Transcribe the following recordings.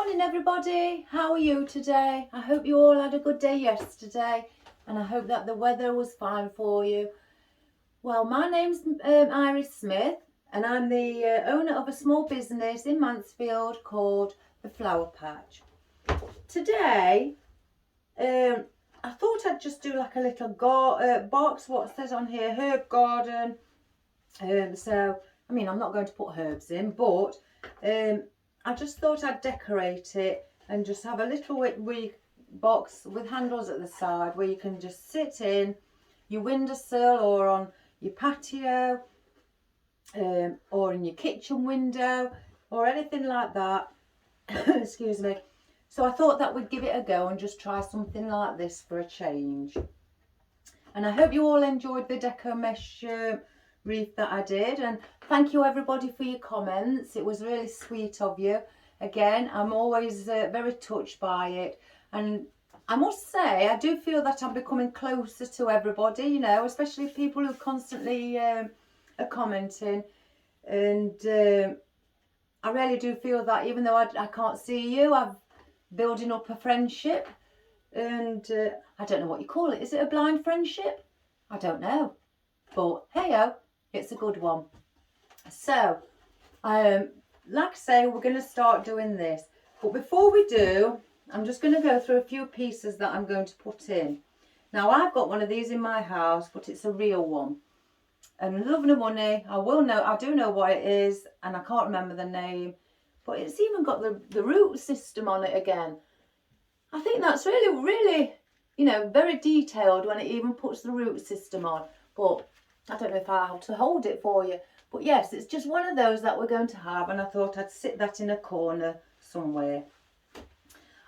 Morning everybody, how are you today? I hope you all had a good day yesterday and I hope that the weather was fine for you. Well, my name's Iris Smith and I'm the owner of a small business in Mansfield called the Flower Patch. Today I thought I'd just do like a little box, what says on here, herb garden. So I mean, I'm not going to put herbs in, but I just thought I'd decorate it and just have a little wee box with handles at the side where you can just sit in your windowsill or on your patio or in your kitchen window or anything like that. Excuse me. So I thought that we'd give it a go and just try something like this for a change. And I hope you all enjoyed the deco mesh wreath that I did, and thank you everybody for your comments. It was really sweet of you. Again, I'm always very touched by it, and I must say I do feel that I'm becoming closer to everybody, you know, especially people who constantly are commenting, and I really do feel that even though I can't see you, I'm building up a friendship, and I don't know what you call it. Is it a blind friendship? I don't know, but hey-o, it's a good one. So like I say, we're going to start doing this, but before we do, I'm just going to go through a few pieces that I'm going to put in. Now, I've got one of these in my house, but it's a real one, and loving the money, I do know what it is, and I can't remember the name, but it's even got the root system on it again. I think that's really, you know, very detailed when it even puts the root system on, but I don't know if I have to hold it for you. But yes, it's just one of those that we're going to have, and I thought I'd sit that in a corner somewhere.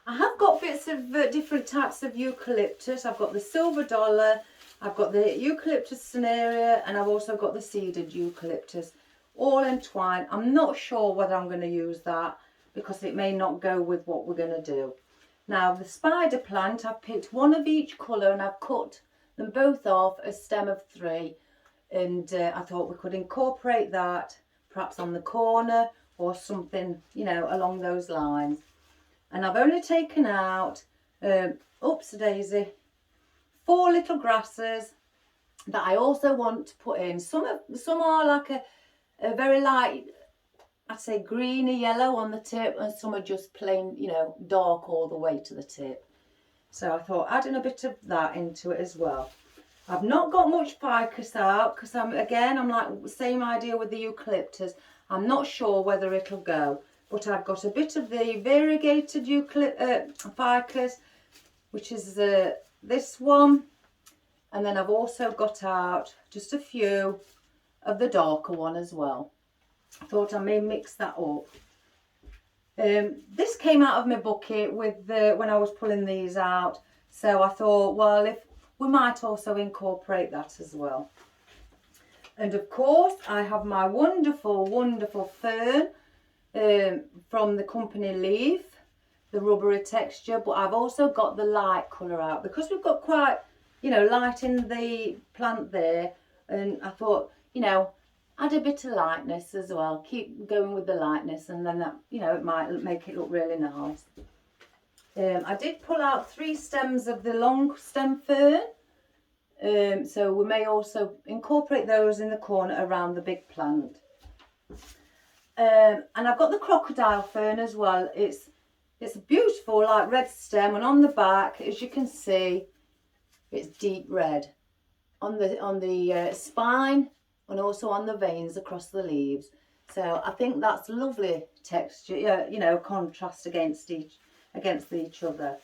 I have got bits of different types of eucalyptus. I've got the silver dollar, I've got the eucalyptus cinerea, and I've also got the seeded eucalyptus, all entwined. I'm not sure whether I'm going to use that because it may not go with what we're going to do. Now, the spider plant, I've picked one of each colour and I've cut them both off a stem of 3. And I thought we could incorporate that perhaps on the corner or something, you know, along those lines. And I've only taken out, oops daisy, 4 little grasses that I also want to put in. Some are like a very light, I'd say greeny yellow on the tip, and some are just plain, you know, dark all the way to the tip. So I thought adding a bit of that into it as well. I've not got much ficus out because I'm like same idea with the eucalyptus. I'm not sure whether it'll go, but I've got a bit of the variegated ficus, which is this one, and then I've also got out just a few of the darker one as well. I thought I may mix that up. This came out of my bucket with when I was pulling these out, so I thought, well, if we might also incorporate that as well. And of course, I have my wonderful fern from the company Leaf, the rubbery texture, but I've also got the light colour out because we've got quite, you know, light in the plant there, and I thought, you know, add a bit of lightness as well, keep going with the lightness, and then that, you know, it might make it look really nice. I did pull out 3 stems of the long stem fern, so we may also incorporate those in the corner around the big plant. And I've got the crocodile fern as well. It's a beautiful like red stem, and on the back, as you can see, it's deep red on the spine and also on the veins across the leaves. So I think that's lovely texture, you know, contrast against each other.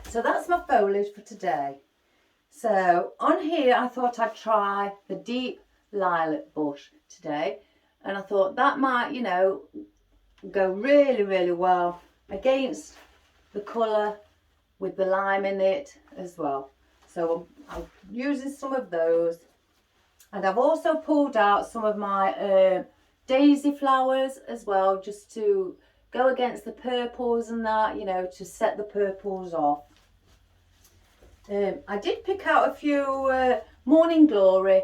So that's my foliage for today. So on here I thought I'd try the deep lilac bush today, and I thought that might, you know, go really well against the colour with the lime in it as well. So I'm using some of those, and I've also pulled out some of my daisy flowers as well, just to go against the purples and that, you know, to set the purples off. I did pick out a few Morning Glory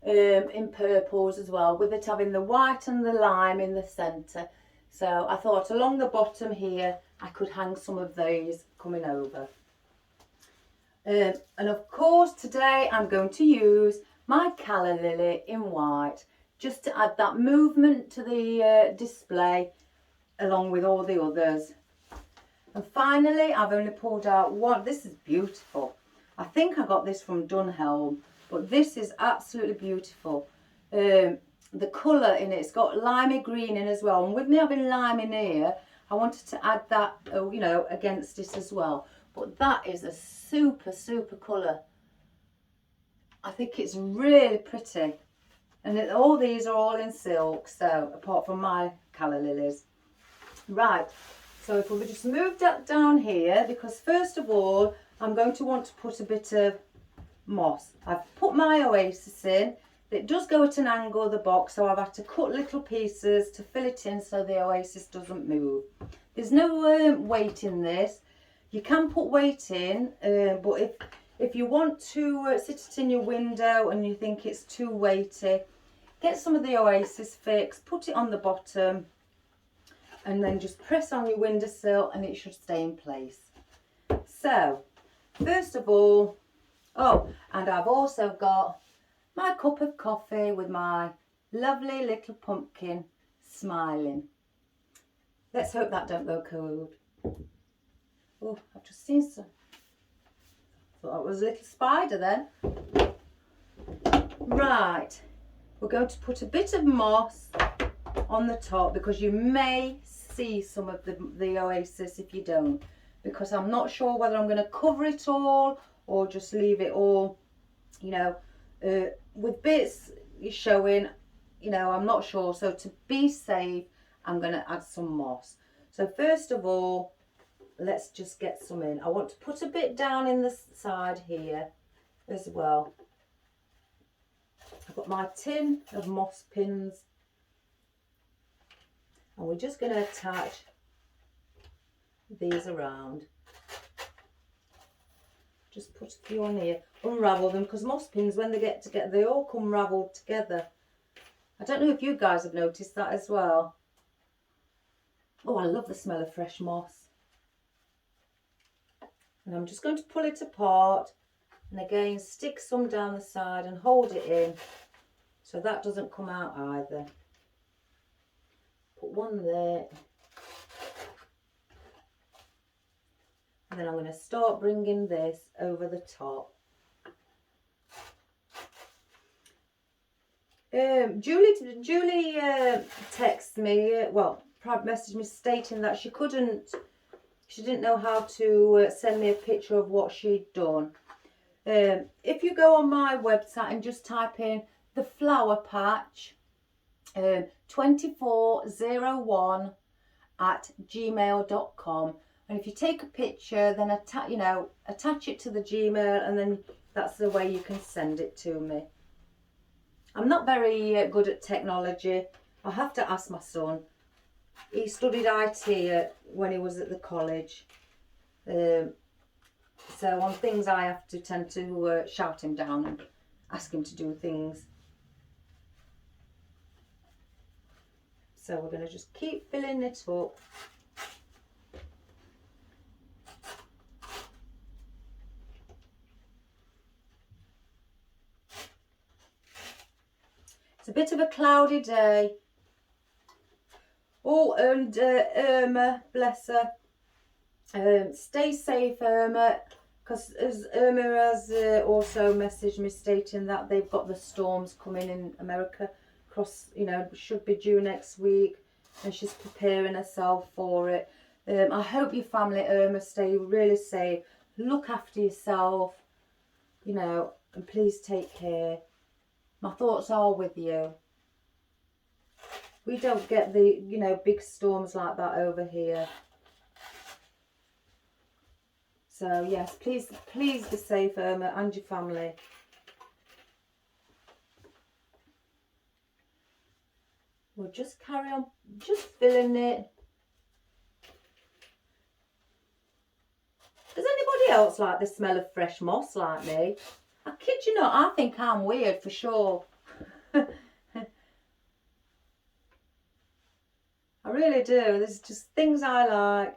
in purples as well, with it having the white and the lime in the centre. So I thought along the bottom here I could hang some of these coming over. And of course today I'm going to use my calla lily in white, just to add that movement to the display along with all the others. And finally I've only pulled out one. This is beautiful. I think I got this from Dunhelm, but this is absolutely beautiful. The colour in it's got limey green in as well, and with me having lime in here I wanted to add that you know, against it as well. But that is a super colour. I think it's really pretty, and all these are all in silk, so apart from my calla lilies. Right, so if we just move that down here, because first of all I'm going to want to put a bit of moss. I've put my oasis in. It does go at an angle, the box, so I've had to cut little pieces to fill it in so the oasis doesn't move. There's no weight in this. You can put weight in, but if you want to sit it in your window and you think it's too weighty, get some of the oasis fix, put it on the bottom, and then just press on your windowsill and it should stay in place. So first of all, oh, and I've also got my cup of coffee with my lovely little pumpkin smiling. Let's hope that don't go cold. Oh, I've just seen some. Thought that was a little spider then. Right, we're going to put a bit of moss on the top, because you may see some of the oasis if you don't, because I'm not sure whether I'm going to cover it all or just leave it all, you know, with bits showing, you know, I'm not sure. So to be safe, I'm going to add some moss. So first of all, let's just get some in. I want to put a bit down in the side here as well. I've got my tin of moss pins, and we're just going to attach these around. Just put a few on here, unravel them, because moss pins, when they get together, they all come ravelled together. I don't know if you guys have noticed that as well. Oh, I love the smell of fresh moss. And I'm just going to pull it apart, and again stick some down the side and hold it in so that doesn't come out either. Put one there. And then I'm going to start bringing this over the top. Julie texted me, well, messaged me stating that she didn't know how to send me a picture of what she'd done. If you go on my website and just type in the flower patch 2401 at gmail.com, and if you take a picture, then attach it to the Gmail, and then that's the way you can send it to me. I'm not very good at technology. I have to ask my son. He studied IT when he was at the college. So on things I have to tend to shout him down and ask him to do things. So we're going to just keep filling it up. It's a bit of a cloudy day. Oh, and Irma, bless her. Stay safe, Irma, because as Irma has also messaged me stating that they've got the storms coming in America. Should be due next week, and she's preparing herself for it. I hope your family, Irma, stay really safe. Look after yourself, and please take care. My thoughts are with you. We don't get the, big storms like that over here. So yes, please be safe, Irma, and your family. We'll just carry on, just filling it. Does anybody else like the smell of fresh moss like me? I kid you not, I think I'm weird for sure. I really do. There's just things I like.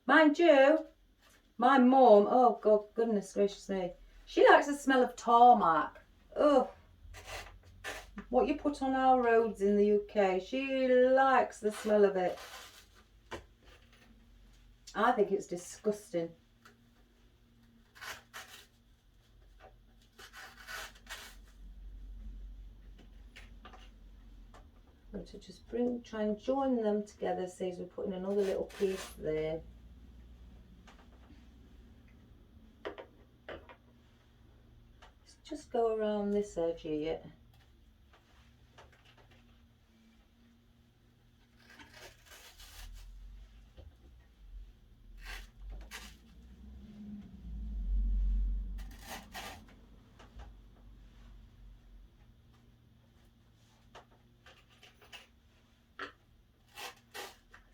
Mind you, my mum, oh God, goodness gracious me, she likes the smell of tarmac. Oh, what you put on our roads in the UK, she likes the smell of it. I think it's disgusting. I'm going to just try and join them together, see as we're putting another little piece there. Let's just go around this edge here.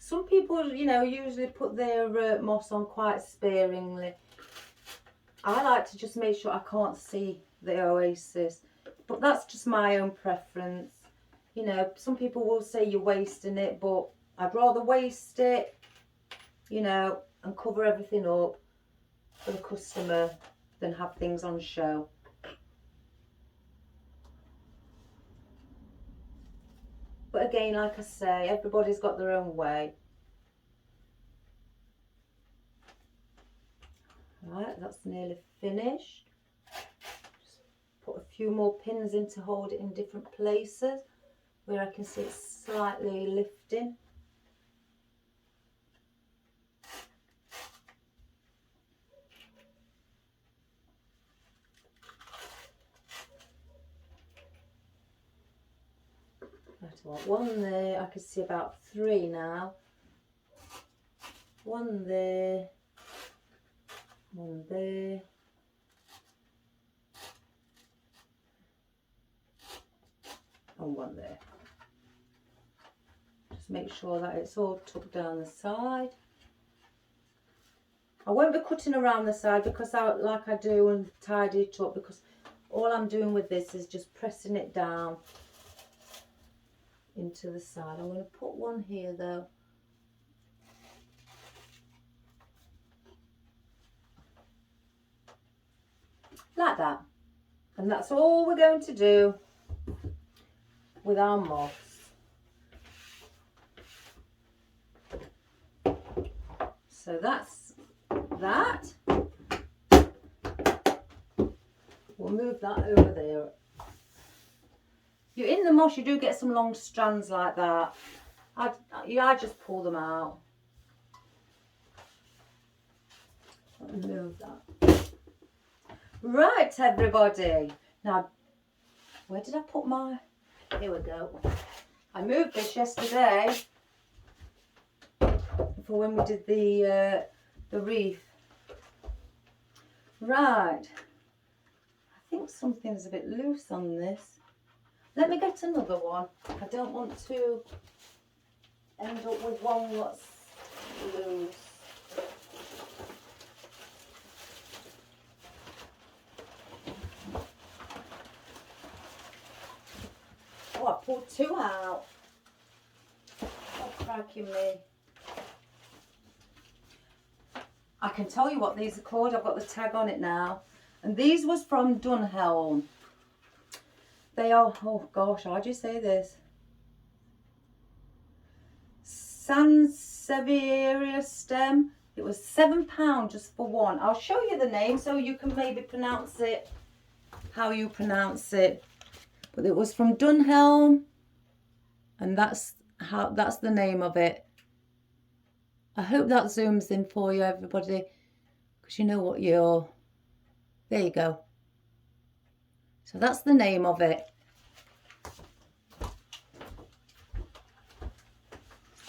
Some people, you know, usually put their moss on quite sparingly. I like to just make sure I can't see the oasis, but that's just my own preference. You know, some people will say you're wasting it, but I'd rather waste it, you know, and cover everything up for the customer than have things on show. But again, like I say, everybody's got their own way. Right, that's nearly finished. Just put a few more pins in to hold it in different places where I can see it slightly lifting. Right, I want one there. I can see about 3 now. One there. One there. And one there. Just make sure that it's all tucked down the side. I won't be cutting around the side because like I do and tidy it up, because all I'm doing with this is just pressing it down into the side. I'm going to put one here though. Like that. And that's all we're going to do with our moss. So that's that. We'll move that over there. You're in the moss, you do get some long strands like that. I just pull them out. Move that. Right, everybody. Now, where did I put my... Here we go. I moved this yesterday for when we did the wreath. Right. I think something's a bit loose on this. Let me get another one. I don't want to end up with one that's loose. Oh, I pulled 2 out. Oh, cracking me. I can tell you what these are called. I've got the tag on it now. And these was from Dunhelm. They are, oh gosh, how do you say this? Sansevieria stem. It was £7 just for one. I'll show you the name so you can maybe pronounce it how you pronounce it. But it was from Dunhelm, and that's the name of it. I hope that zooms in for you, everybody, because you know what you're... There you go. So that's the name of it. I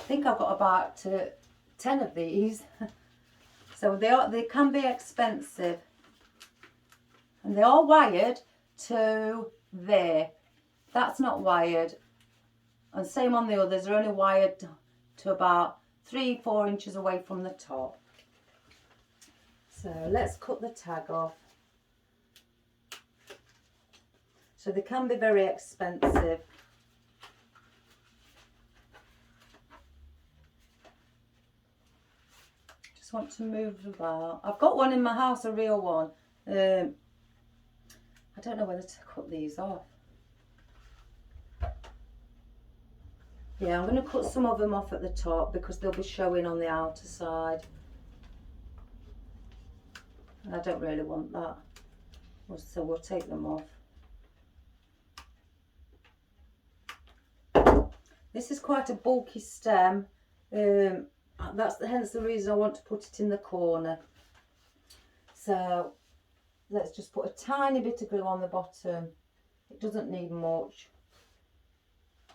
think I've got about 10 of these. So they can be expensive. And they are wired to there. That's not wired. And same on the others, they're only wired to about 3-4 inches away from the top. So let's cut the tag off. So they can be very expensive. just want to move about. I've got one in my house, a real one. I don't know whether to cut these off. Yeah, I'm going to cut some of them off at the top because they'll be showing on the outer side. And I don't really want that. So we'll take them off. This is quite a bulky stem. That's hence the reason I want to put it in the corner. So let's just put a tiny bit of glue on the bottom. It doesn't need much.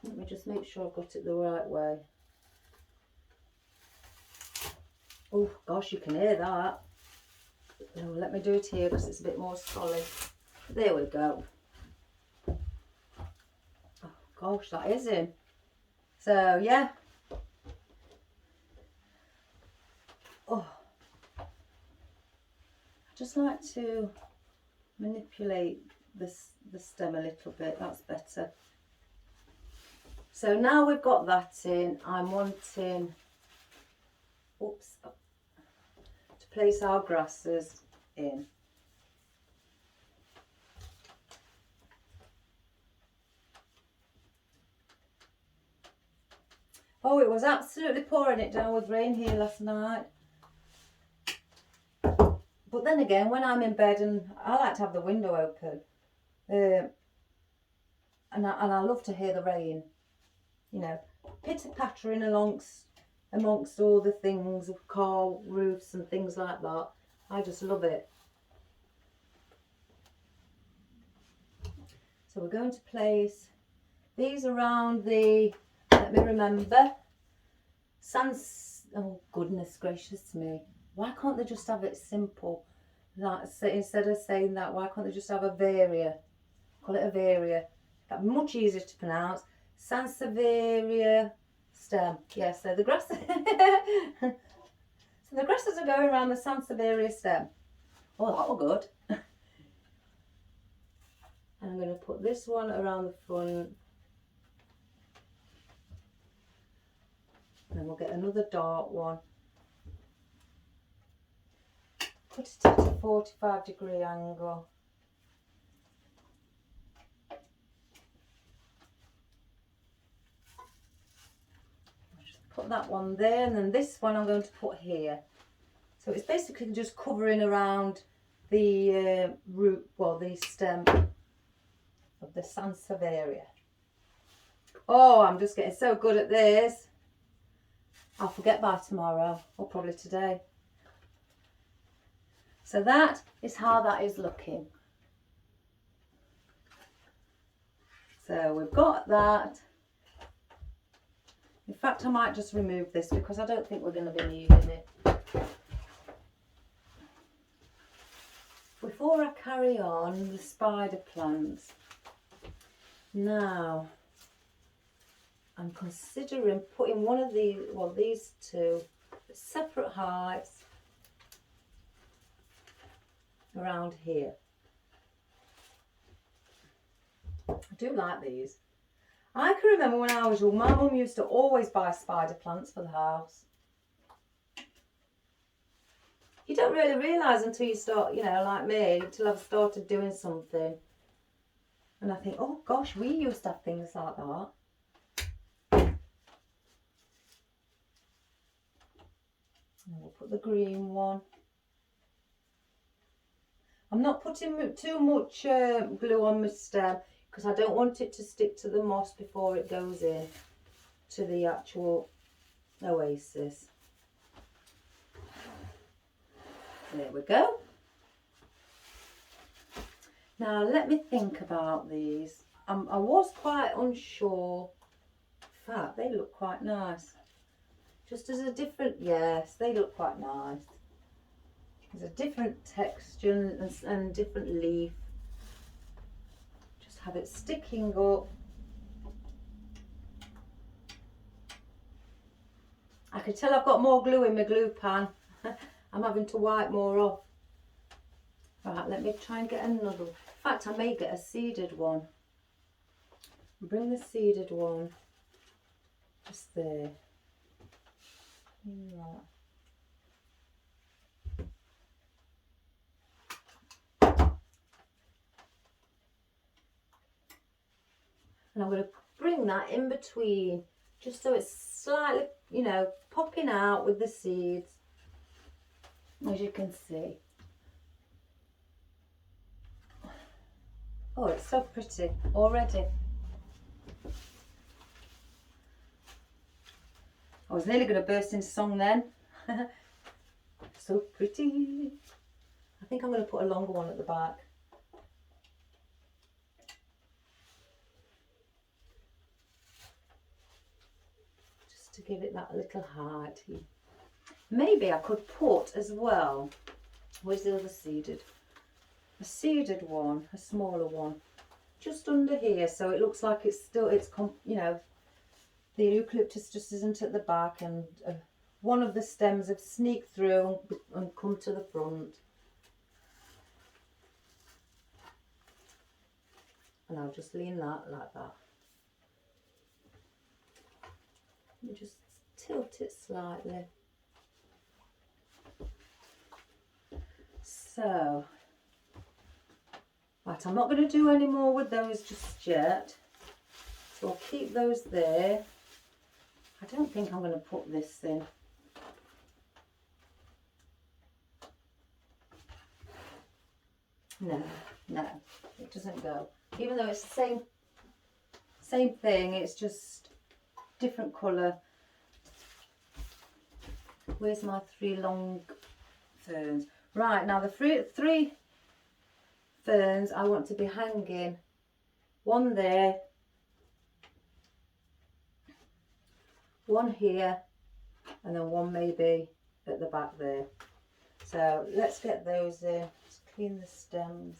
Let me just make sure I've got it the right way. Oh gosh, you can hear that. Oh, let me do it here because it's a bit more solid. There we go. Oh gosh, that is in. So yeah. Oh, I just like to manipulate the stem a little bit. That's better. So now we've got that in, I'm wanting, oops, to place our grasses in. Oh, it was absolutely pouring it down with rain here last night. But then again, when I'm in bed, and I like to have the window open, and I love to hear the rain, you know, pitter-pattering amongst all the things, car roofs and things like that. I just love it. So we're going to place these around the, let me remember, oh goodness gracious me. Why can't they just have it simple? Like, instead of saying that, why can't they just have a varia? Call it a varia. That's much easier to pronounce. Sansevieria stem. Yeah, so the grass. So the grasses are going around the Sansevieria stem. Oh, that will good. And I'm going to put this one around the front. And then we'll get another dark one. Put it at a 45-degree angle. Put that one there, and then this one I'm going to put here. So it's basically just covering around the root, well, the stem of the Sansevieria. Oh, I'm just getting so good at this. I'll forget by tomorrow, or probably today. So that is how that is looking. So we've got that. In fact, I might just remove this because I don't think we're going to be needing it. Before I carry on, the spider plants. Now, I'm considering putting one of these, well, these two, at separate heights around here. I do like these. I can remember when I was young, my mum used to always buy spider plants for the house. You don't really realise until you start, you know, like me, until I've started doing something. And I think, oh gosh, we used to have things like that. And we'll put the green one. I'm not putting too much glue on my stem because I don't want it to stick to the moss before it goes in to the actual oasis. There we go. Now let me think about these. I was quite unsure. In fact, they look quite nice. Just as a different, yes, they look quite nice. There's a different texture and different leaf. Just have it sticking up. I can tell I've got more glue in my glue pan. I'm having to wipe more off. Right, let me try and get another. In fact, I may get a seeded one. Bring the seeded one just there. Right. And I'm going to bring that in between, just so it's slightly, you know, popping out with the seeds, as you can see. Oh, it's so pretty already. I was nearly going to burst into song then. So pretty. I think I'm going to put a longer one at the back. Just to give it that little height. Maybe I could put as well, where's the other seeded? A seeded one, a smaller one, just under here, so it looks like it's still, you know, the eucalyptus just isn't at the back, and one of the stems have sneaked through and come to the front. And I'll just lean that like that. Let me just tilt it slightly. So, right, I'm not going to do any more with those just yet. So I'll keep those there. I don't think I'm going to put this in. No, it doesn't go. Even though it's the same thing, it's just different colour. Where's my 3 long ferns? Right, now the three ferns I want to be hanging. One there, one here, and then one maybe at the back there. So let's get those in. Let's clean the stems.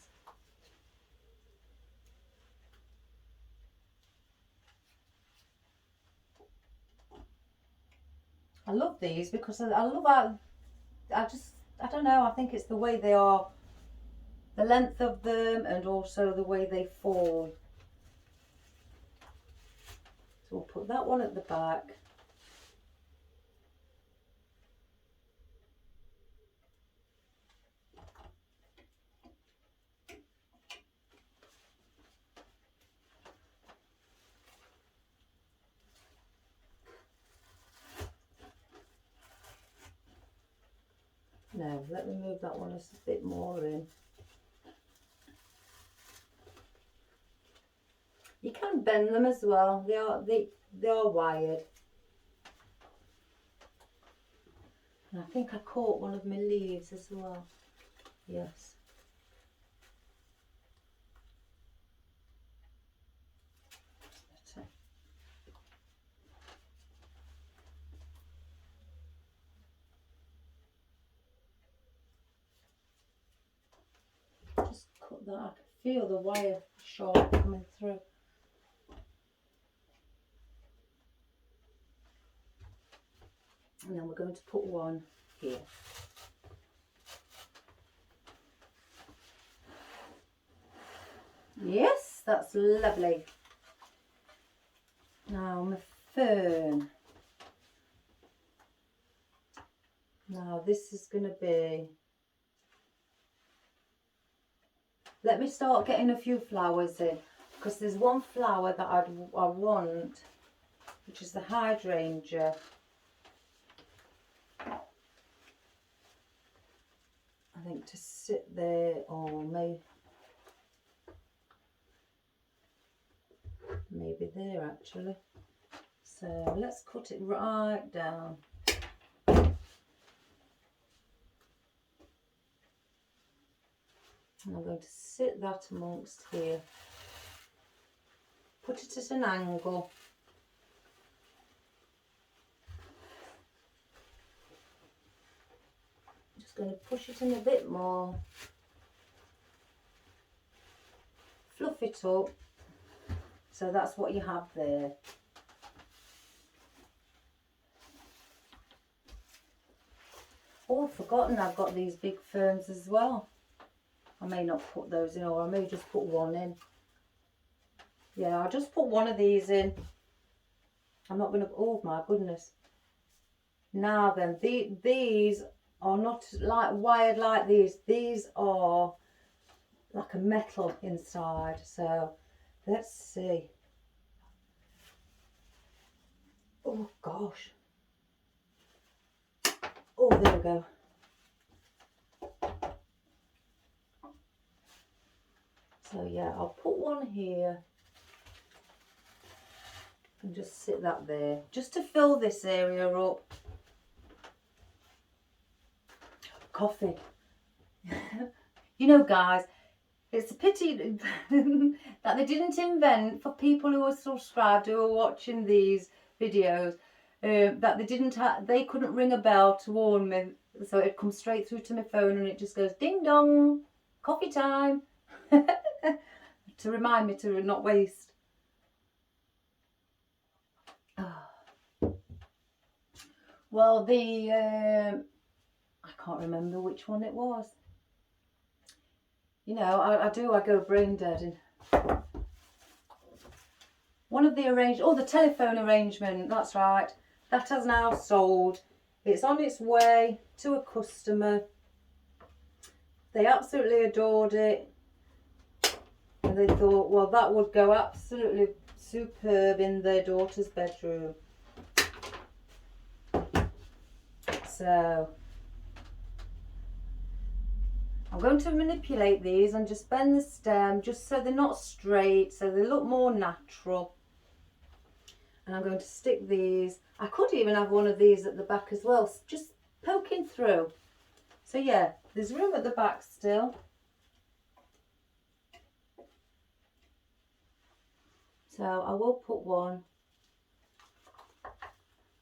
I love these because I love how, I don't know, I think it's the way they are, the length of them, and also the way they fall. So we'll put that one at the back. Now let me move that one a bit more in. You can bend them as well. They are wired. And I think I caught one of my leaves as well. Yes. Just cut that. I can feel the wire sharp coming through. And then we're going to put one here. Yes, that's lovely. Now my fern. Now this is going to be, let me start getting a few flowers in, because there's one flower that I want, which is the hydrangea. I think to sit there, or maybe there actually. So let's cut it right down. And I'm going to sit that amongst here. Put it at an angle. Just going to push it in a bit more. Fluff it up. So that's what you have there. Oh, I've forgotten I've got these big ferns as well. I may not put those in, or I may just put one in. Yeah, I'll just put one of these in. I'm not going to, oh my goodness. Now then, these are not like wired like these. These are like a metal inside. So let's see. Oh gosh. Oh, there we go. So yeah, I'll put one here and just sit that there, just to fill this area up. Coffee. You know, guys, it's a pity that they didn't invent, for people who are subscribed, who are watching these videos, that they couldn't ring a bell to warn me, so it comes straight through to my phone and it just goes ding dong, coffee time, to remind me to not waste. Well, I can't remember which one it was. You know, I go brain dead. And one of the the telephone arrangement, that's right. That has now sold. It's on its way to a customer. They absolutely adored it. And they thought, well, that would go absolutely superb in their daughter's bedroom. So I'm going to manipulate these and just bend the stem just so they're not straight, so they look more natural. And I'm going to stick these. I could even have one of these at the back as well, just poking through. So yeah, there's room at the back still. So I will put one.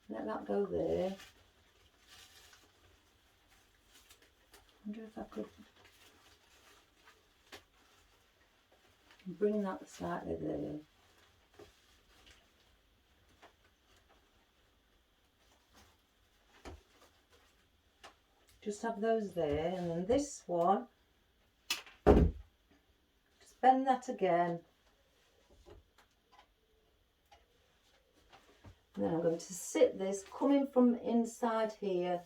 Let that go there. I wonder if I could bring that slightly there. Just have those there, and then this one, just bend that again. And then I'm going to sit this coming from inside here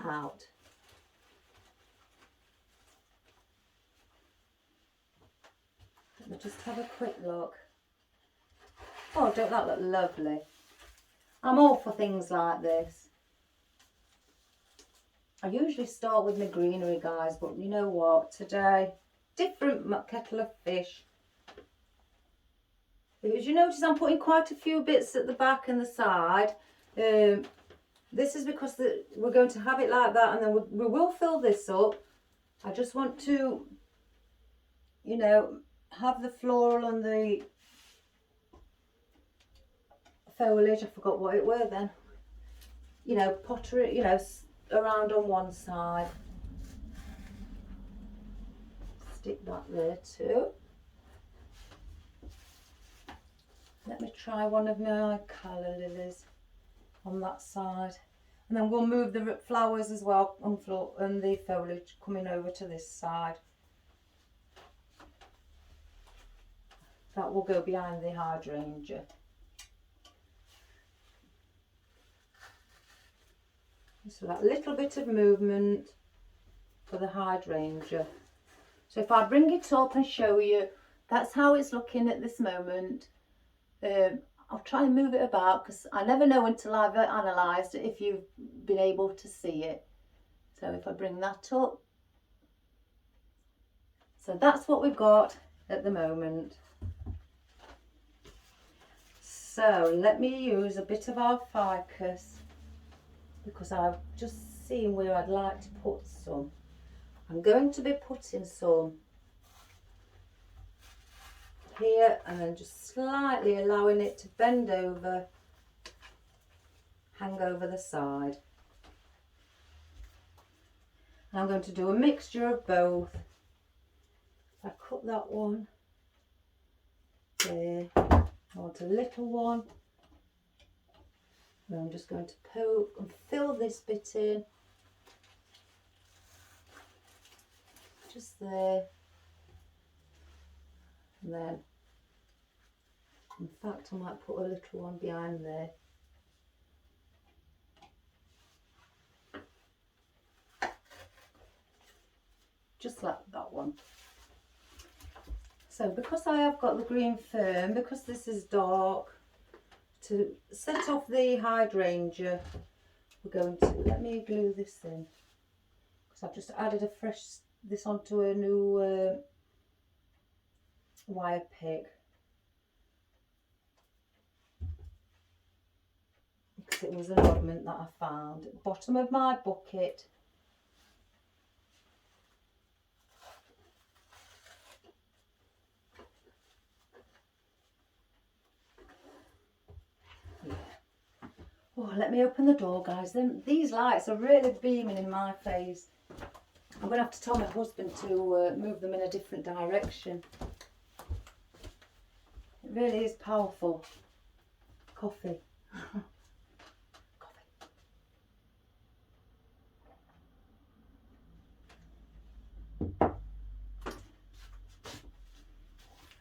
out. Let me just have a quick look. Oh, don't that look lovely? I'm all for things like this. I usually start with my greenery, guys, but you know what? Today, different kettle of fish. As you notice, I'm putting quite a few bits at the back and the side. This is because we're going to have it like that, and then we will fill this up. I just want to, you know, have the floral and the foliage. I forgot what it were then. You know, pottery, you know, around on one side. Stick that there too. Let me try one of my calla lilies on that side, and then we'll move the flowers as well and the foliage coming over to this side. That will go behind the hydrangea. So that little bit of movement for the hydrangea. So if I bring it up and show you, that's how it's looking at this moment. I'll try and move it about because I never know until I've analysed it if you've been able to see it. So if I bring that up. So that's what we've got at the moment. So let me use a bit of our ficus, because I've just seen where I'd like to put some. I'm going to be putting some here and then just slightly allowing it to bend over, hang over the side. And I'm going to do a mixture of both. I cut that one there. I want a little one. And I'm just going to poke and fill this bit in. Just there. And then, in fact, I might put a little one behind there. Just like that one. So because I have got the green fern, because this is dark to set off the hydrangea, we're going to, let me glue this in, because I've just added this onto a new wire pick. Because it was an oddment that I found at the bottom of my bucket. Oh, let me open the door, guys. These lights are really beaming in my face. I'm going to have to tell my husband to move them in a different direction. It really is powerful. Coffee. Coffee.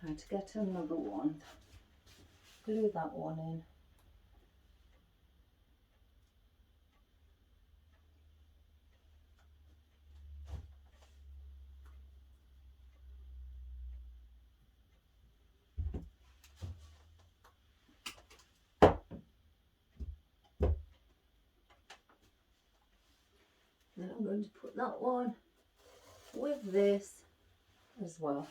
Trying to get another one. Glue that one in. Then I'm going to put that one with this as well.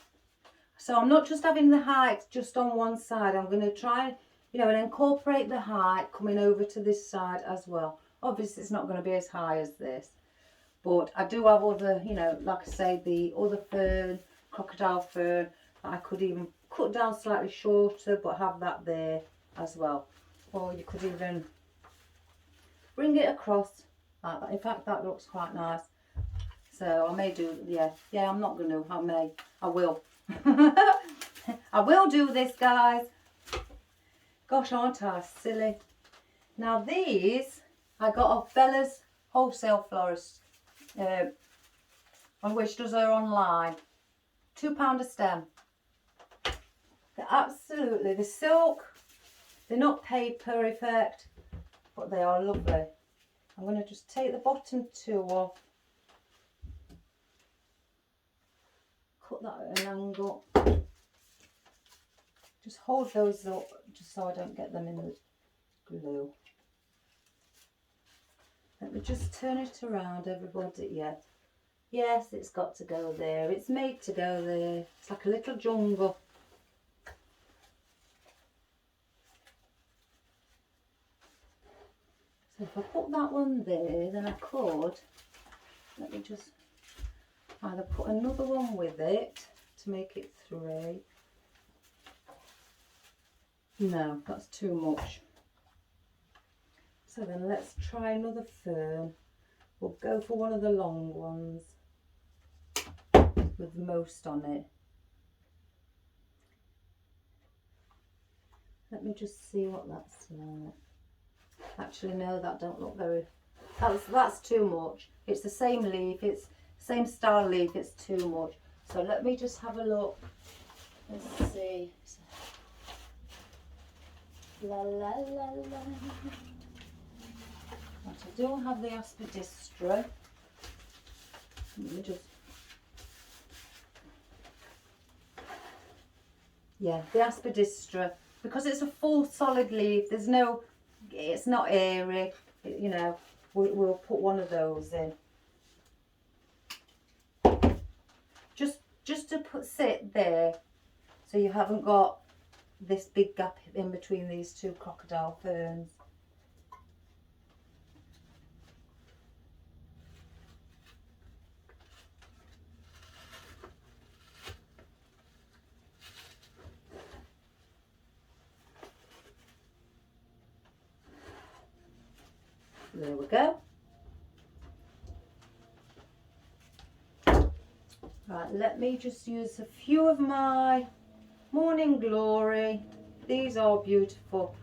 So I'm not just having the height just on one side. I'm going to try, you know, and incorporate the height coming over to this side as well. Obviously it's not going to be as high as this, but I do have other, you know, like I say, the other fern, crocodile fern, that I could even cut down slightly shorter, but have that there as well. Or you could even bring it across like that. In fact, that looks quite nice. So I may do, yeah, I'm not going to, I will. I will do this, guys. Gosh, aren't I silly? Now these I got off Bella's wholesale florist, on which does her online. £2 a stem. They're absolutely, the silk, they're not paper effect, but they are lovely. I'm going to just take the bottom two off. Cut that at an angle. Just hold those up just so I don't get them in the glue. Let me just turn it around, everybody. Yes, it's got to go there. It's made to go there. It's like a little jungle. So if I put that one there, then I could, let me just either put another one with it to make it 3. No, that's too much. So then let's try another fern. We'll go for one of the long ones with most on it. Let me just see what that's like. Actually, no, that don't look very, that's too much. It's the same leaf, it's same style leaf, it's too much. So let me just have a look. Let's see. La la la la. But I do have the aspidistra. Let me just, yeah, the aspidistra, because it's a full solid leaf. There's no, it's not airy. You know, we'll put one of those in. Just to sit there, so you haven't got this big gap in between these two crocodile ferns. There we go. Right, let me just use a few of my Morning Glory. These are beautiful.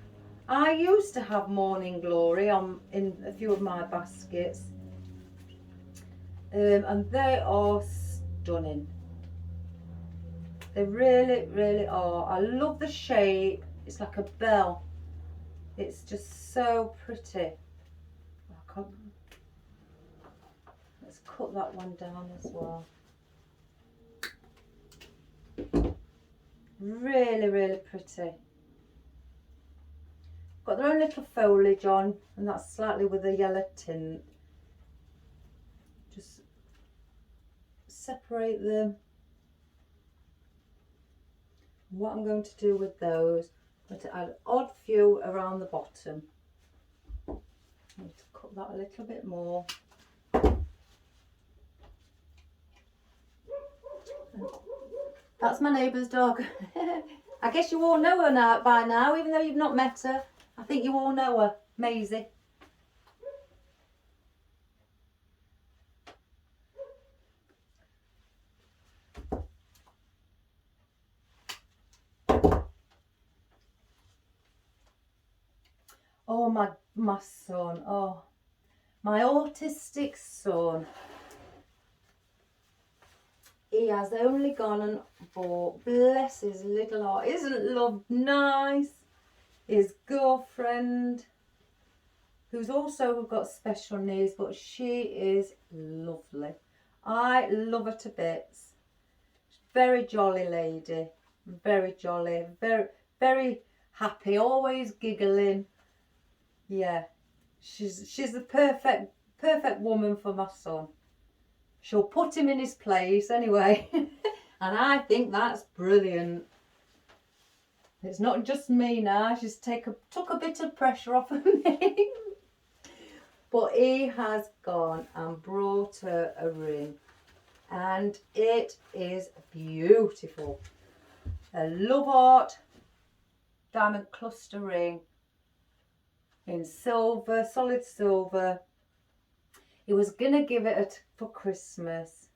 I used to have Morning Glory in a few of my baskets, and they are stunning. They really, really are. I love the shape. It's like a bell. It's just so pretty. Let's cut that one down as well. Really, really pretty. Got got their own little foliage on, and that's slightly with a yellow tint. Just separate them. What I'm going to do with those, I'm going to add an odd few around the bottom. I need to cut that a little bit more. That's my neighbour's dog. I guess you all know her now, by now, even though you've not met her. I think you all know her, Maisie. Oh, my son, oh, my autistic son. He has only gone and bought, bless his little heart, isn't love nice? His girlfriend, who's also got special needs, but she is lovely. I love her to bits. Very jolly lady, very jolly, very happy, always giggling. Yeah, she's the perfect woman for my son. She'll put him in his place anyway. And I think that's brilliant. It's not just me now. She's took a bit of pressure off of me. But he has gone and brought her a ring. And it is beautiful. A love heart diamond cluster ring in silver, solid silver. He was going to give it for Christmas,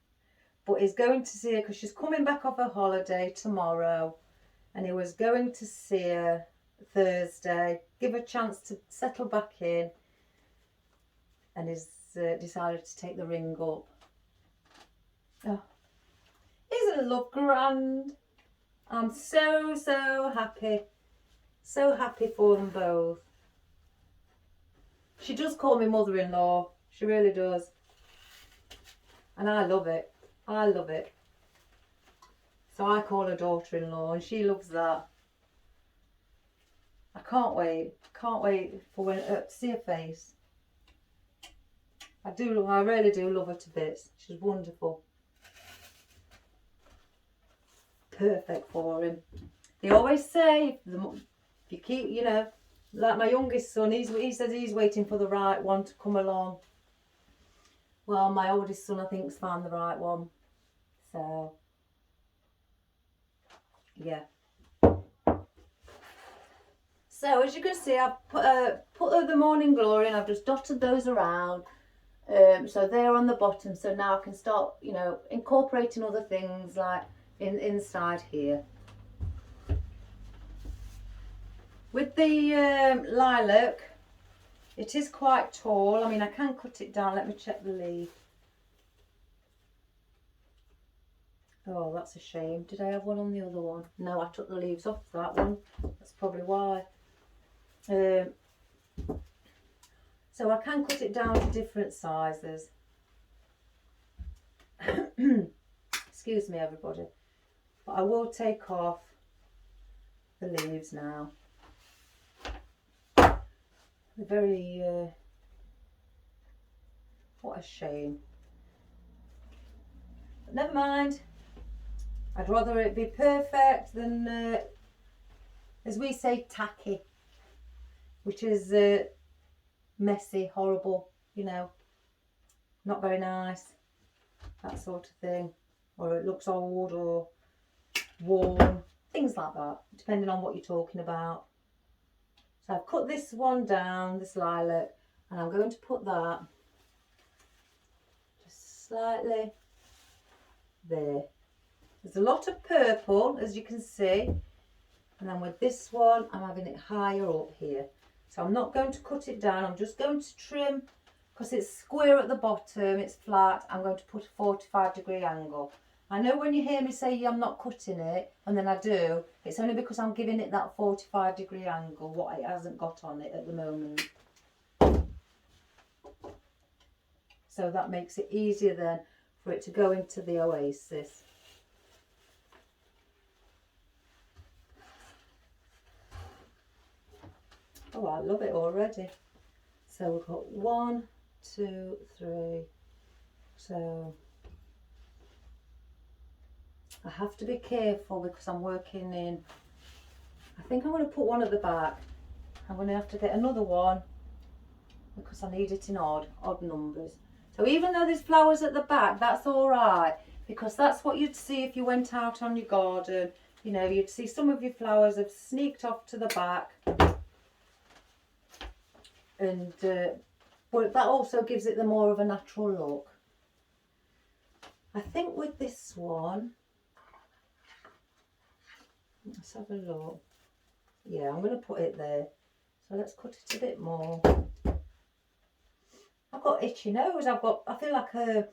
but he's going to see her because she's coming back off her holiday tomorrow, and he was going to see her Thursday, give her a chance to settle back in, and he's decided to take the ring up. Oh, isn't love grand? I'm so happy for them both. She does call me mother-in-law. She really does. And I love it. I love it. So I call her daughter-in-law, and she loves that. I can't wait. Can't wait for when to see her face. I really do love her to bits. She's wonderful. Perfect for him. They always say, if you keep, you know, like my youngest son, he says he's waiting for the right one to come along. Well, my oldest son, I think, has found the right one. So, yeah. So, as you can see, I've put the morning glory, and I've just dotted those around. So they're on the bottom. So now I can start, you know, incorporating other things like inside here. With the lilac, it is quite tall. I mean, I can cut it down. Let me check the leaf. Oh, that's a shame. Did I have one on the other one? No, I took the leaves off that one. That's probably why. So I can cut it down to different sizes. Excuse me, everybody. But I will take off the leaves now. They're very, what a shame. But never mind. I'd rather it be perfect than, as we say, tacky. Which is messy, horrible, you know. Not very nice. That sort of thing. Or it looks old or worn. Things like that. Depending on what you're talking about. So I've cut this one down, this lilac, and I'm going to put that just slightly there. There's a lot of purple, as you can see, and then with this one I'm having it higher up here. So I'm not going to cut it down, I'm just going to trim, because it's square at the bottom, it's flat. I'm going to put a 45-degree angle. I know when you hear me say I'm not cutting it, and then I do, it's only because I'm giving it that 45-degree angle, what it hasn't got on it at the moment. So that makes it easier then for it to go into the oasis. Oh, I love it already. So we've got 1, 2, 3. So I have to be careful because I'm working in, I think I'm going to put one at the back. I'm going to have to get another one because I need it in odd numbers. So even though there's flowers at the back, that's all right, because that's what you'd see if you went out on your garden. You know, you'd see some of your flowers have sneaked off to the back, and but that also gives it the more of a natural look. I think with this one, let's have a look. Yeah, I'm going to put it there. So let's cut it a bit more. I've got itchy nose. I feel like a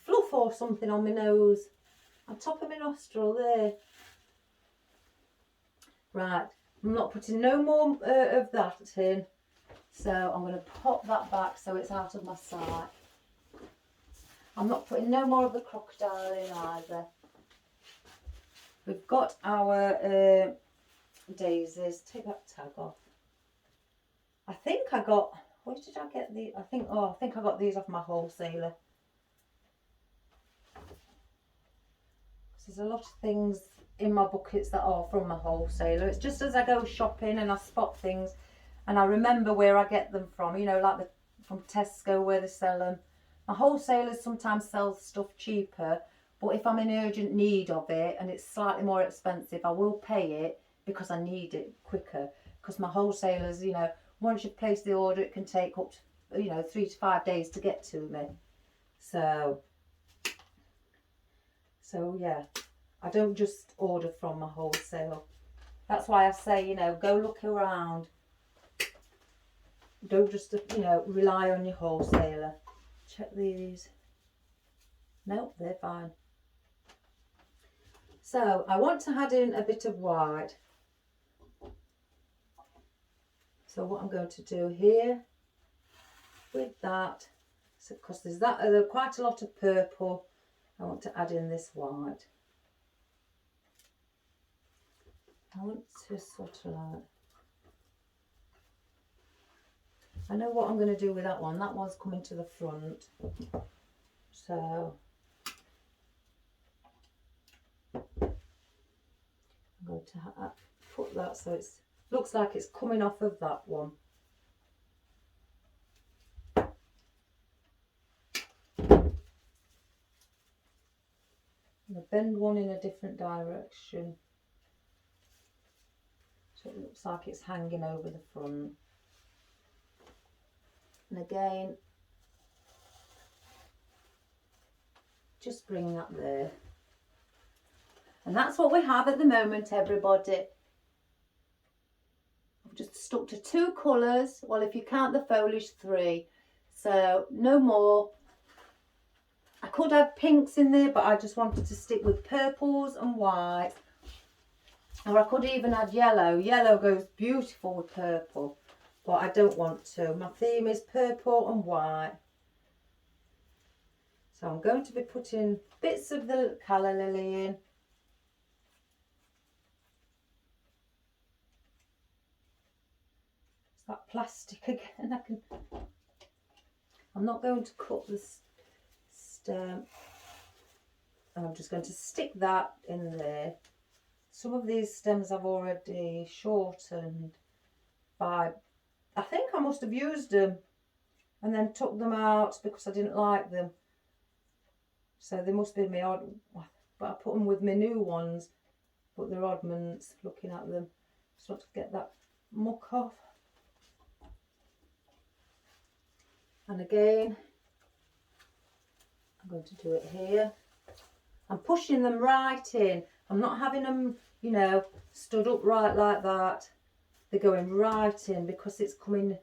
fluff or something on my nose, on top of my nostril there. Right, I'm not putting no more of that in. So I'm going to pop that back so it's out of my sight. I'm not putting no more of the crocodile in either. We've got our daisies. Take that tag off. I think I got, where did I get the, I think I got these off my wholesaler. There's a lot of things in my buckets that are from my wholesaler. It's just as I go shopping and I spot things and I remember where I get them from, you know, like from Tesco where they sell them. My wholesalers sometimes sell stuff cheaper, but if I'm in urgent need of it and it's slightly more expensive, I will pay it because I need it quicker. Because my wholesalers, you know, once you've placed the order, it can take up to, you know, 3 to 5 days to get to me. So yeah, I don't just order from my wholesale. That's why I say, you know, go look around. Don't just, you know, rely on your wholesaler. Check these. Nope, they're fine. So I want to add in a bit of white. So what I'm going to do here with that, because there's quite a lot of purple, I want to add in this white. I want to sort of like, I know what I'm going to do with that one. That one's coming to the front. So I'm going to put that so it looks like it's coming off of that one. I'm going to bend one in a different direction so it looks like it's hanging over the front. And again, just bring that there. And that's what we have at the moment, everybody. I've just stuck to 2 colours. Well, if you count the foliage, 3. So no more. I could have pinks in there, but I just wanted to stick with purples and white. Or I could even add yellow. Yellow goes beautiful with purple, but I don't want to. My theme is purple and white. So I'm going to be putting bits of the calla lily in. It's that plastic again. I'm not going to cut this stem. I'm just going to stick that in there. Some of these stems I've already shortened by, I think I must have used them and then took them out because I didn't like them. So they must be my odd, but I put them with my new ones, but they're oddments looking at them. Just want to get that muck off. And again, I'm going to do it here. I'm pushing them right in. I'm not having them, you know, stood upright like that. They're going right in because it's coming,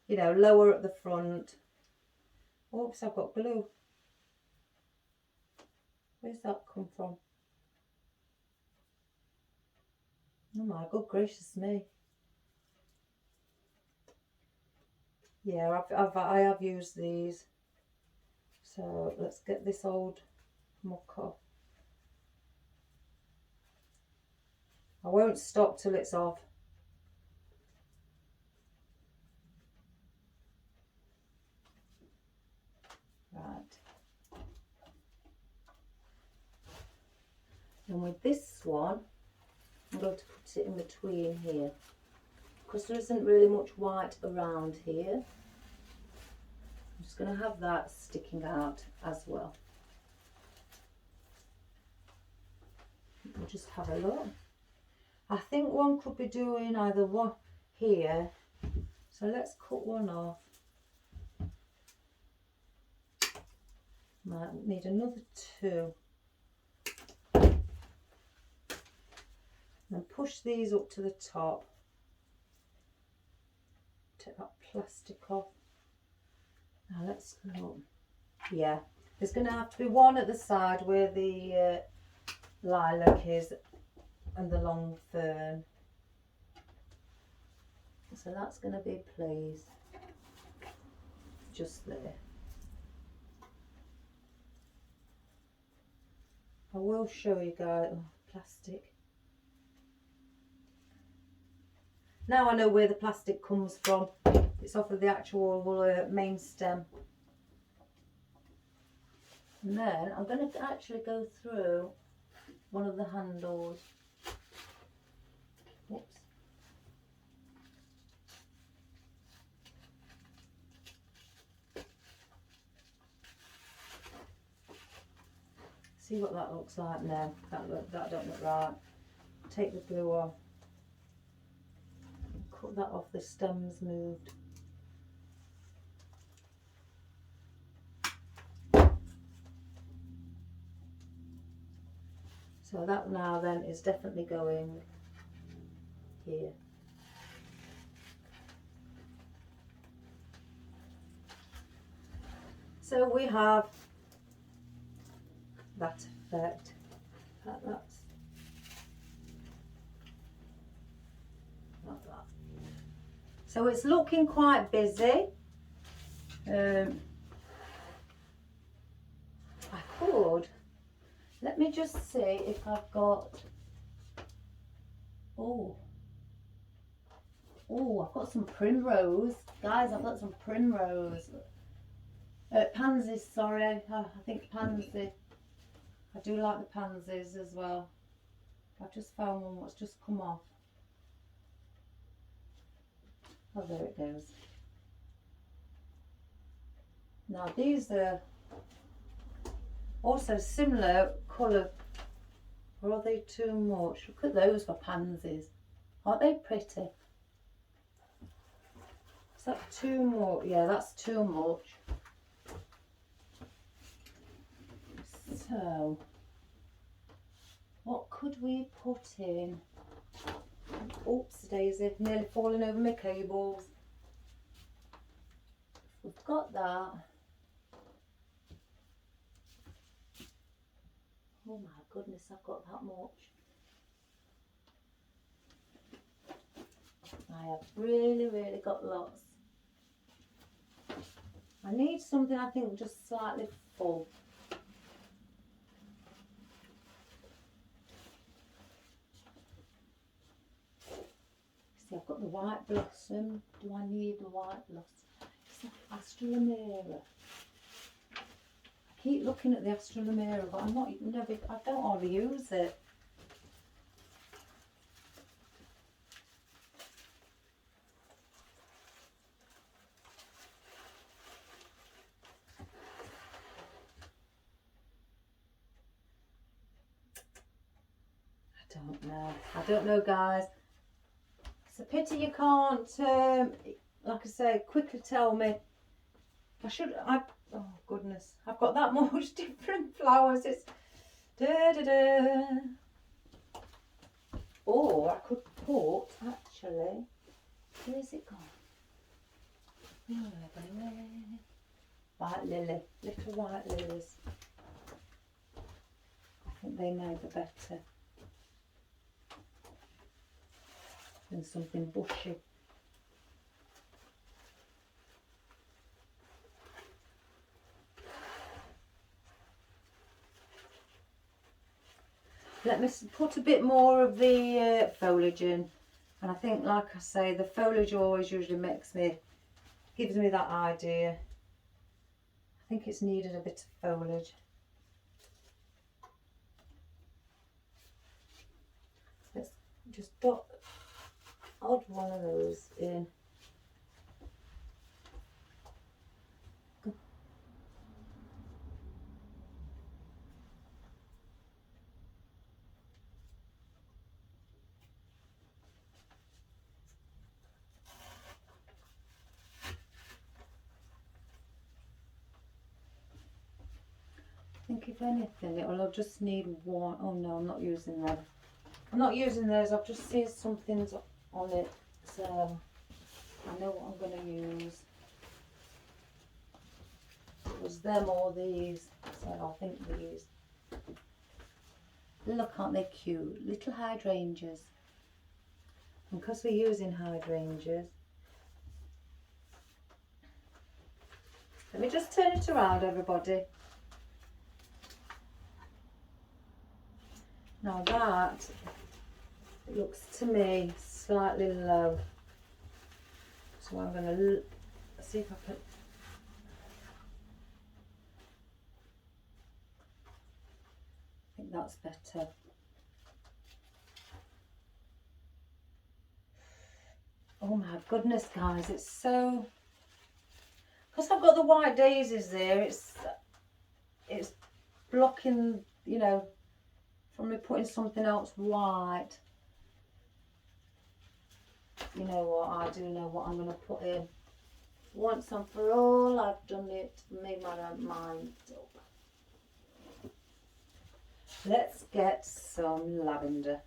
you know, lower at the front. Oops, I've got glue. Where's that come from? Oh my good gracious me. Yeah, I have used these. So let's get this old muck off. I won't stop till it's off. And with this one, I'm going to put it in between here, because there isn't really much white around here. I'm just going to have that sticking out as well. We'll just have a look. I think one could be doing either one here, so let's cut one off. Might need another two. And push these up to the top. Take that plastic off. Now let's look. Yeah, there's going to have to be one at the side where the lilac is and the long fern. So that's going to be placed just there. I will show you guys. Oh, plastic. Now I know where the plastic comes from. It's off of the actual main stem. And then I'm going to actually go through one of the handles. Whoops. See what that looks like now. That don't look right. Take the glue off. Cut that off, the stem's moved. So that now then is definitely going here. So we have that effect. That's like that. So it's looking quite busy. I could, let me just see if I've got, oh, I've got some primrose. Guys, I've got some primrose. Pansies, sorry, I think pansy. I do like the pansies as well. I've just found one that's just come off. Oh, there it goes. Now these are also similar colour. Or are they too much? Look at those for pansies. Aren't they pretty? Is that too much? Yeah, that's too much. So, what could we put in? Oops, daisy, nearly falling over my cables. We've got that. Oh my goodness, I've got that much. I have really got lots. I need something, I think, just slightly full. See, I've got the white blossom. Do I need the white blossom? It's the Astrolomera. I keep looking at the Astrolomera, but I'm not, I don't hardly use it. I don't know, guys. It's a pity you can't, like I say, quickly tell me. Oh goodness, I've got that much different flowers. It's Or I could put, actually, where's it gone? White lily, little white lilies. I think they know the better than something bushy. Let me put a bit more of the foliage in, and I think, like I say, the foliage always usually gives me that idea. I think it's needed a bit of foliage. just put odd one of those in. I think if anything, it'll just need one. Oh no, I'm not using them. I'm not using those. I've just seen something's on it, so I know what I'm going to use. It was them or these, so I think these. Look, aren't they cute? Little hydrangeas. And because we're using hydrangeas, let me just turn it around, everybody. Now that looks to me slightly low, so I'm going to see if I can. I think that's better. Oh my goodness, guys, it's so, because I've got the white daisies there, it's blocking, you know, from me putting something else white. You know what, I do know what I'm going to put in. Once and for all, I've done it, made my mind up. Let's get some lavender.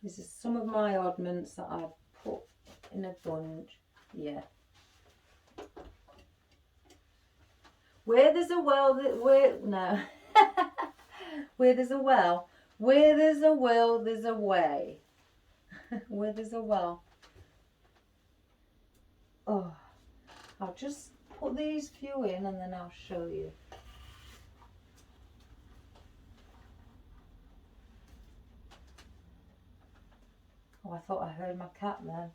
This is some of my oddments that I've put in a bunch. Yeah. Where there's a well, no. Where there's a well, where there's a will, there's a way. Where there's a well. Oh, I'll just put these few in and then I'll show you. Oh, I thought I heard my cat then.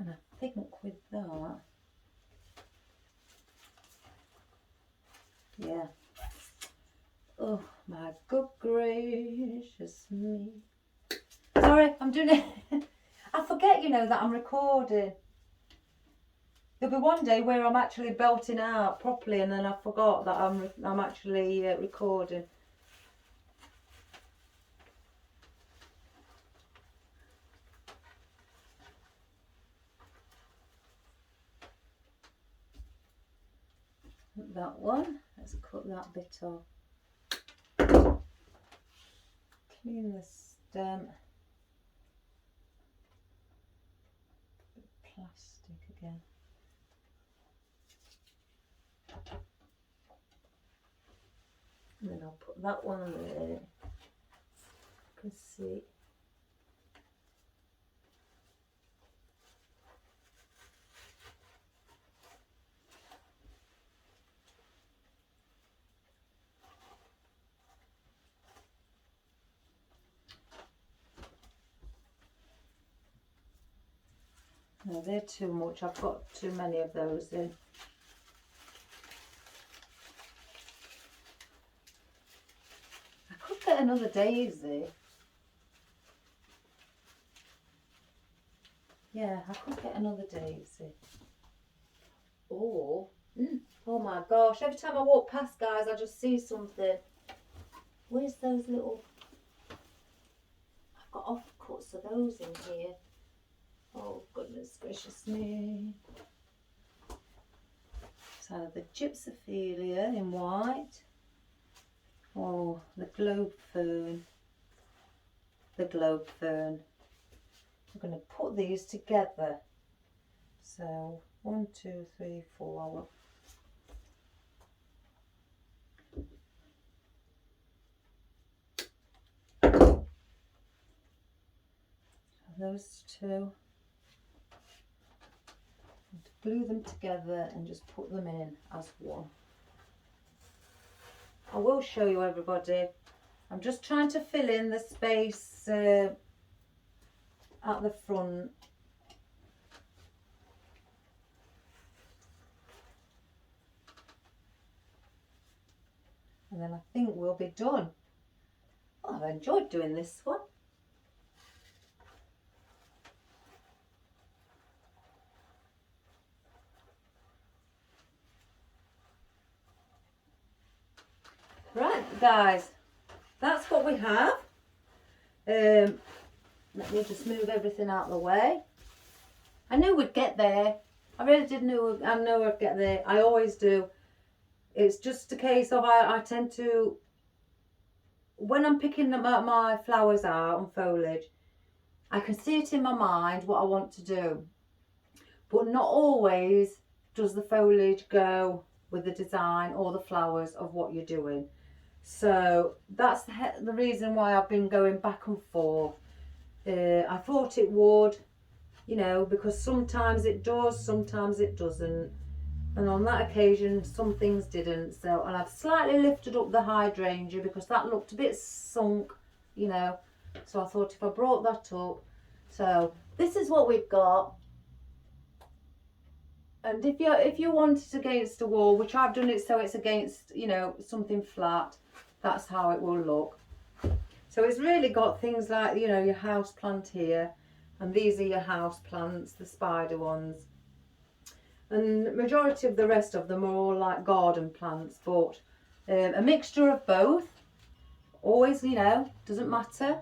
And I think with that, yeah. Oh my good gracious me. Sorry, I'm doing it. I forget, you know, that I'm recording. There'll be one day where I'm actually belting out properly, and then I forgot that I'm actually recording. That one. Let's cut that bit off. Clean the stem. Plastic again. And then I'll put that one there. You can see. No, they're too much. I've got too many of those in. I could get another daisy. Yeah, I could get another daisy. Or, oh my gosh, every time I walk past, guys, I just see something. Where's those little... I've got offcuts of those in here. Oh, goodness gracious me. So the gypsophilia in white. Oh, the globe fern. The globe fern. I'm going to put these together. So 1, 2, 3, 4. Those two. glue them together and just put them in as one. I will show you, everybody. I'm just trying to fill in the space at the front. And then I think we'll be done. Well, I've enjoyed doing this one. Right, guys, that's what we have. Let me just move everything out of the way. I knew we'd get there. I really did know. I know I'd get there. I always do. It's just a case of I tend to, when I'm picking my flowers out and foliage, I can see it in my mind what I want to do, but not always does the foliage go with the design or the flowers of what you're doing. So that's the reason why I've been going back and forth. I thought it would, you know, because sometimes it does, sometimes it doesn't. And on that occasion, some things didn't. So, and I've slightly lifted up the hydrangea because that looked a bit sunk, you know. So I thought if I brought that up. So this is what we've got. And if you want it against a wall, which I've done it so it's against, you know, something flat, that's how it will look. So it's really got things like, you know, your house plant here, and these are your house plants, the spider ones. And the majority of the rest of them are all like garden plants, but a mixture of both. Always, you know, doesn't matter.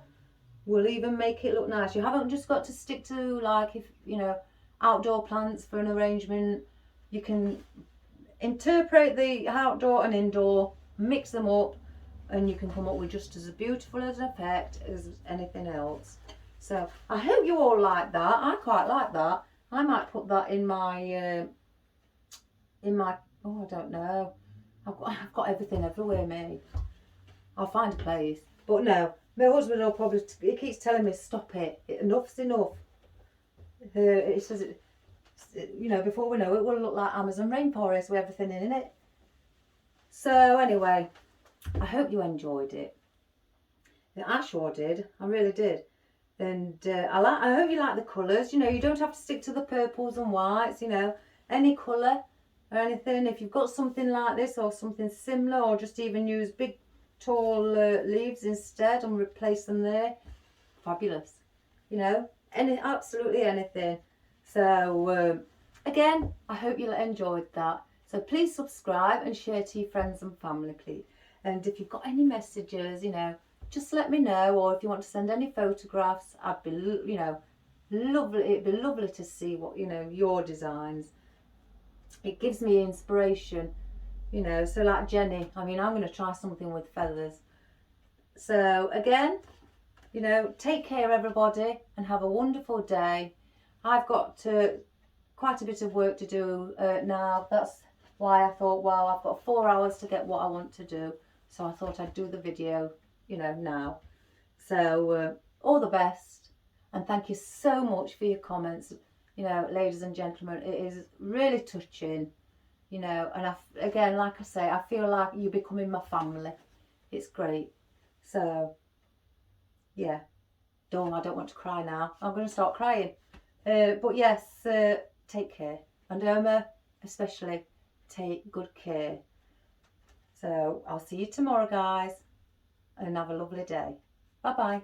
We'll even make it look nice. You haven't just got to stick to, like, if you know, outdoor plants for an arrangement. You can interpret the outdoor and indoor, mix them up, and you can come up with just as beautiful an effect as anything else. So I hope you all like that. I quite like that. I might put that in my oh, I don't know. I've got everything everywhere, mate. I'll find a place. But no, my husband will probably, he keeps telling me, stop it. Enough's enough. It says, you know, before we know it, will look like Amazon rainforest with everything in it. So anyway, I hope you enjoyed it. I sure did. I really did. And I hope you like the colours. You know, you don't have to stick to the purples and whites, you know. Any colour or anything. If you've got something like this or something similar, or just even use big tall leaves instead and replace them there, fabulous. You know, absolutely anything. So again, I hope you enjoyed that. So please subscribe and share to your friends and family, please. And if you've got any messages, you know, just let me know. Or if you want to send any photographs, I'd be, you know, lovely. It'd be lovely to see what, you know, your designs. It gives me inspiration, you know. So like Jenny, I mean, I'm going to try something with feathers. So again, you know, take care everybody and have a wonderful day. I've got quite a bit of work to do now. That's why I thought, well, I've got 4 hours to get what I want to do. So I thought I'd do the video, you know, now. So all the best, and thank you so much for your comments. You know, ladies and gentlemen, it is really touching, you know, and again, like I say, I feel like you're becoming my family. It's great. So yeah, I don't want to cry now. I'm going to start crying. But yes, take care. And Irma, especially, take good care. So I'll see you tomorrow, guys, and have a lovely day. Bye-bye.